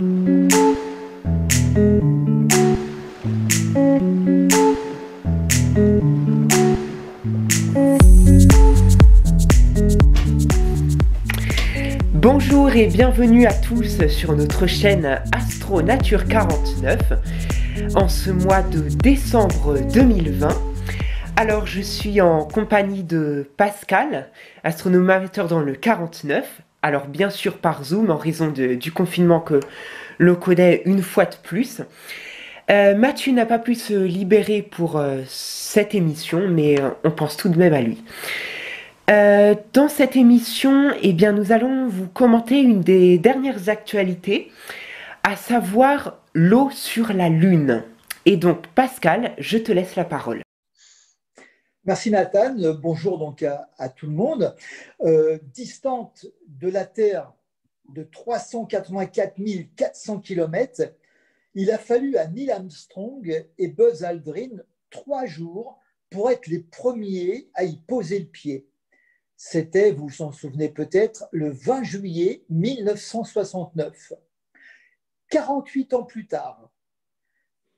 Bonjour et bienvenue à tous sur notre chaîne Astro Nature 49 en ce mois de décembre 2020. Alors je suis en compagnie de Pascal, astronome amateur dans le 49. Alors bien sûr par Zoom en raison du confinement que l'on connaît une fois de plus. Mathieu n'a pas pu se libérer pour cette émission, mais on pense tout de même à lui. Dans cette émission, eh bien, nous allons vous commenter une des dernières actualités, à savoir l'eau sur la Lune. Et donc, Pascal, je te laisse la parole. Merci Nathan, bonjour donc à tout le monde. Distante de la Terre de 384 400 km, il a fallu à Neil Armstrong et Buzz Aldrin 3 jours pour être les premiers à y poser le pied. C'était, vous vous en souvenez peut-être, le 20 juillet 1969. 48 ans plus tard,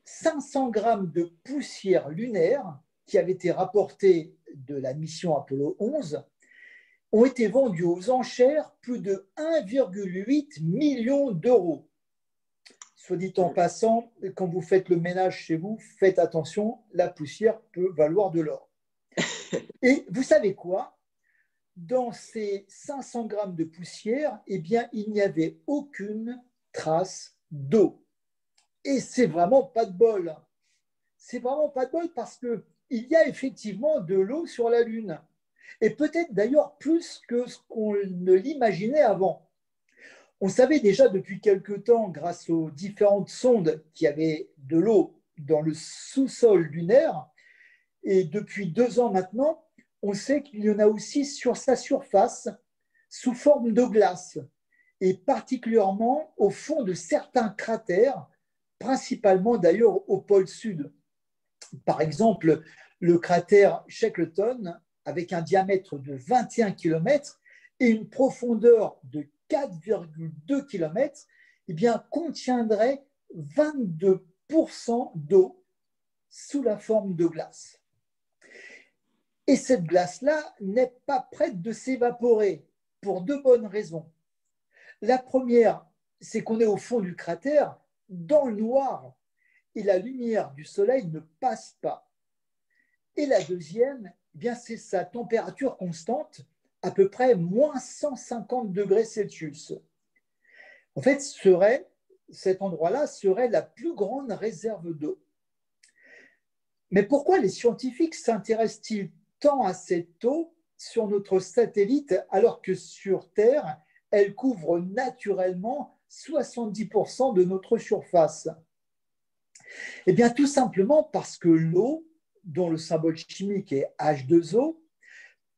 500 grammes de poussière lunaire qui avaient été rapportés de la mission Apollo 11 ont été vendus aux enchères plus de 1,8 million d'euros. Soit dit en passant, quand vous faites le ménage chez vous, faites attention, la poussière peut valoir de l'or. Et vous savez quoi ? Dans ces 500 grammes de poussière, eh bien, il n'y avait aucune trace d'eau. Et c'est vraiment pas de bol. C'est vraiment pas de bol parce qu'il y a effectivement de l'eau sur la Lune. Et peut-être d'ailleurs plus que ce qu'on ne l'imaginait avant. On savait déjà depuis quelque temps, grâce aux différentes sondes qui avaient de l'eau dans le sous-sol lunaire, et depuis 2 ans maintenant, on sait qu'il y en a aussi sur sa surface sous forme de glace, et particulièrement au fond de certains cratères, principalement d'ailleurs au pôle sud. Par exemple, le cratère Shackleton, avec un diamètre de 21 km et une profondeur de 4,2 km, eh bien, contiendrait 22% d'eau sous la forme de glace. Et cette glace-là n'est pas prête de s'évaporer pour 2 bonnes raisons. La première, c'est qu'on est au fond du cratère, dans le noir, et la lumière du soleil ne passe pas. Et la deuxième, eh bien, c'est sa température constante, à peu près moins 150 degrés Celsius. En fait, cet endroit-là serait la plus grande réserve d'eau. Mais pourquoi les scientifiques s'intéressent-ils tant à cette eau sur notre satellite alors que sur Terre, elle couvre naturellement 70% de notre surface? Eh bien, tout simplement parce que l'eau, dont le symbole chimique est H2O,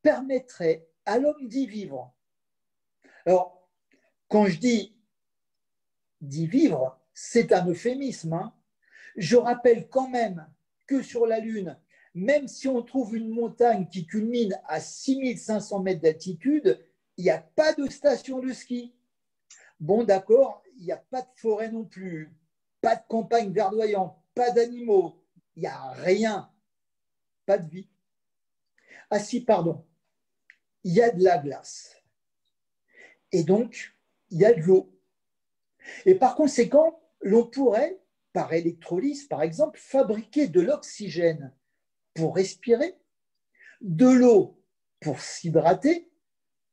permettrait à l'homme d'y vivre. Alors, quand je dis d'y vivre, c'est un euphémisme, hein. Je rappelle quand même que sur la Lune, même si on trouve une montagne qui culmine à 6500 mètres d'altitude, il n'y a pas de station de ski. Bon, d'accord, il n'y a pas de forêt non plus, pas de campagne verdoyante, pas d'animaux, il n'y a rien, pas de vie. Ah si, pardon, il y a de la glace. Et donc, il y a de l'eau. Et par conséquent, l'on pourrait, par électrolyse par exemple, fabriquer de l'oxygène pour respirer, de l'eau pour s'hydrater.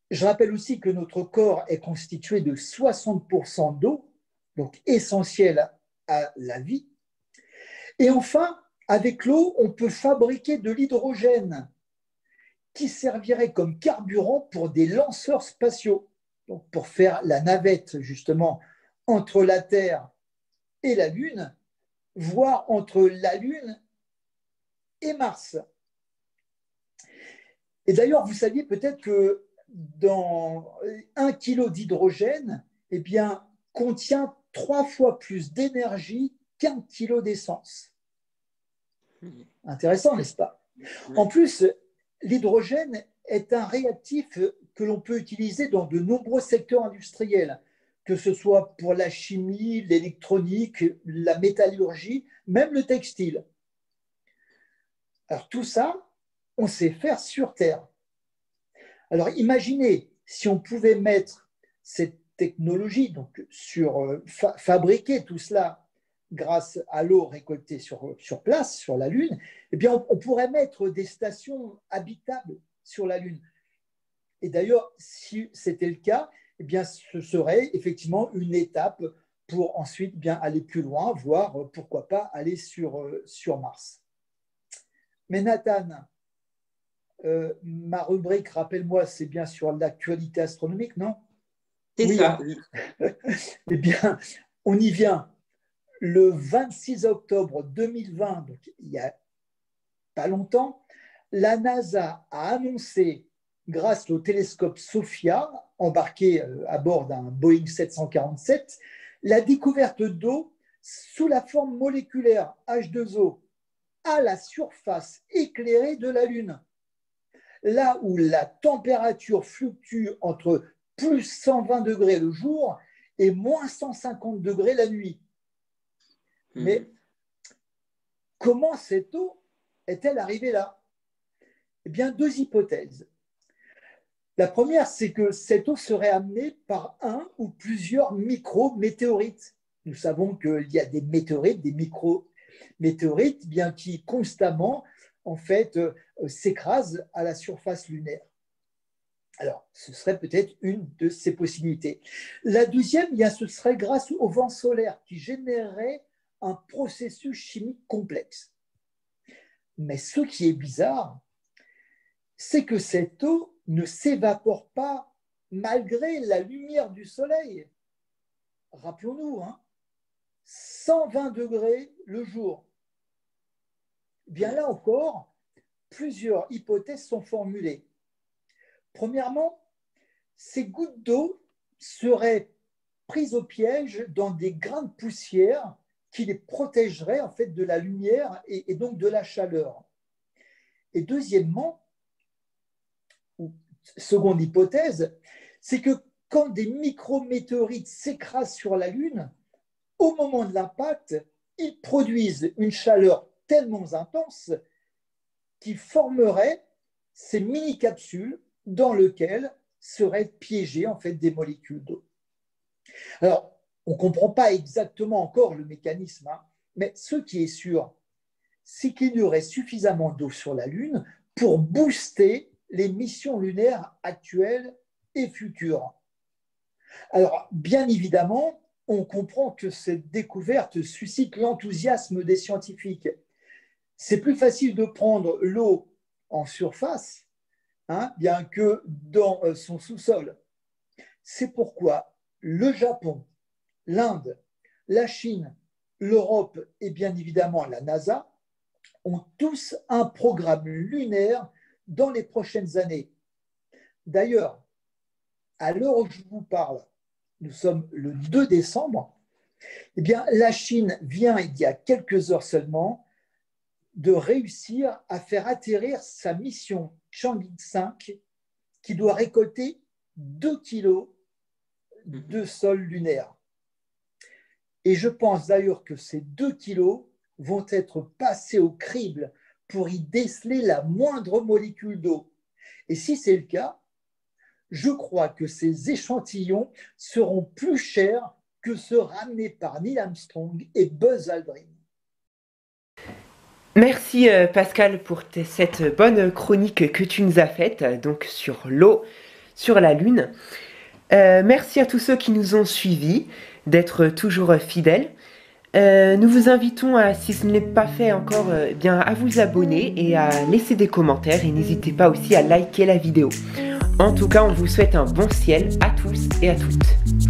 Je rappelle aussi que notre corps est constitué de 60% d'eau, donc essentielle à la vie. Et enfin, avec l'eau, on peut fabriquer de l'hydrogène qui servirait comme carburant pour des lanceurs spatiaux, donc pour faire la navette justement entre la Terre et la Lune, voire entre la Lune et Mars. Et d'ailleurs, vous saviez peut-être que dans 1 kg d'hydrogène, eh bien, contient 3 fois plus d'énergie qu'1 kg d'essence. Intéressant, n'est-ce pas? En plus, l'hydrogène est un réactif que l'on peut utiliser dans de nombreux secteurs industriels, que ce soit pour la chimie, l'électronique, la métallurgie, même le textile. Alors tout ça, on sait faire sur Terre. Alors imaginez si on pouvait mettre cette technologie, donc fabriquer tout cela grâce à l'eau récoltée sur place, sur la Lune, eh bien on pourrait mettre des stations habitables sur la Lune. Et d'ailleurs, si c'était le cas, eh bien, ce serait effectivement une étape pour ensuite bien aller plus loin, voire pourquoi pas aller sur Mars. Mais Nathan, ma rubrique, rappelle-moi, c'est bien sur l'actualité astronomique, non? C'est ça. Eh bien, on y vient. Le 26 octobre 2020, donc il n'y a pas longtemps, la NASA a annoncé, grâce au télescope SOFIA, embarqué à bord d'un Boeing 747, la découverte d'eau sous la forme moléculaire H2O à la surface éclairée de la Lune, là où la température fluctue entre plus 120 degrés le jour et moins 150 degrés la nuit. Mais comment cette eau est-elle arrivée là? Eh bien, deux hypothèses. La première, c'est que cette eau serait amenée par un ou plusieurs micrométéorites. Nous savons qu'il y a des météorites, des micrométéorites, bien qui constamment, en fait, s'écrasent à la surface lunaire. Alors, ce serait peut-être une de ces possibilités. La deuxième, bien, ce serait grâce au vent solaire qui générerait un processus chimique complexe. Mais ce qui est bizarre, c'est que cette eau ne s'évapore pas malgré la lumière du soleil. Rappelons-nous, 120 degrés le jour. Bien là encore, plusieurs hypothèses sont formulées. Premièrement, ces gouttes d'eau seraient prises au piège dans des grains de poussière qui les protégeraient en fait de la lumière et donc de la chaleur. Et deuxièmement, seconde hypothèse, c'est que quand des micrométéorites s'écrasent sur la Lune, au moment de l'impact, ils produisent une chaleur tellement intense qu'ils formeraient ces mini-capsules dans lesquelles seraient piégées en fait des molécules d'eau. Alors, on ne comprend pas exactement encore le mécanisme, mais ce qui est sûr, c'est qu'il y aurait suffisamment d'eau sur la Lune pour booster les missions lunaires actuelles et futures. Alors, bien évidemment, on comprend que cette découverte suscite l'enthousiasme des scientifiques. C'est plus facile de prendre l'eau en surface, bien que dans son sous-sol. C'est pourquoi le Japon, l'Inde, la Chine, l'Europe et bien évidemment la NASA ont tous un programme lunaire dans les prochaines années. D'ailleurs, à l'heure où je vous parle, nous sommes le 2 décembre, eh bien, la Chine vient, il y a quelques heures seulement, de réussir à faire atterrir sa mission Chang'e 5 qui doit récolter 2 kilos de sol lunaire. Et je pense d'ailleurs que ces 2 kilos vont être passés au crible pour y déceler la moindre molécule d'eau. Et si c'est le cas, je crois que ces échantillons seront plus chers que ceux ramenés par Neil Armstrong et Buzz Aldrin. Merci Pascal pour cette bonne chronique que tu nous as faite, donc sur l'eau, sur la Lune. Merci à tous ceux qui nous ont suivis, d'être toujours fidèles. Nous vous invitons, si ce n'est pas fait encore, bien à vous abonner et à laisser des commentaires. Et n'hésitez pas aussi à liker la vidéo. En tout cas, on vous souhaite un bon ciel à tous et à toutes.